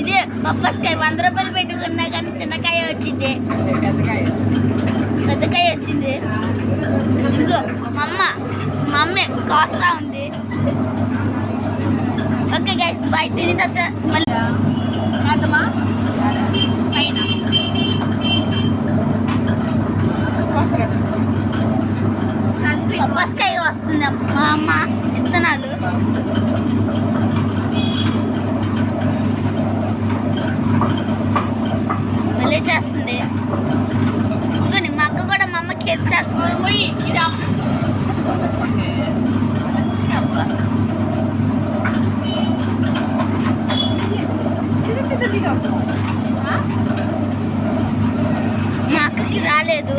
ఇదే పప్పస్కాయ 100 రూపాయలు పెట్టుకున్నా కానీ చిన్నకాయ వచ్చింది, పెద్దకాయ వచ్చింది. ఇదిగో మా మమ్మీ కాస్తా ఉంది. Okay guys bye. తిని తర్వాత మళ్ళీ పప్పస్కాయ వస్తుంది మా అమ్మ విత్తనాలు. మళ్ళీ చేస్తుంది. ఇంకోండి మా అక్క కూడా మా అమ్మకి హెల్ప్ చేస్తుంది. మా అక్కకి రాలేదు.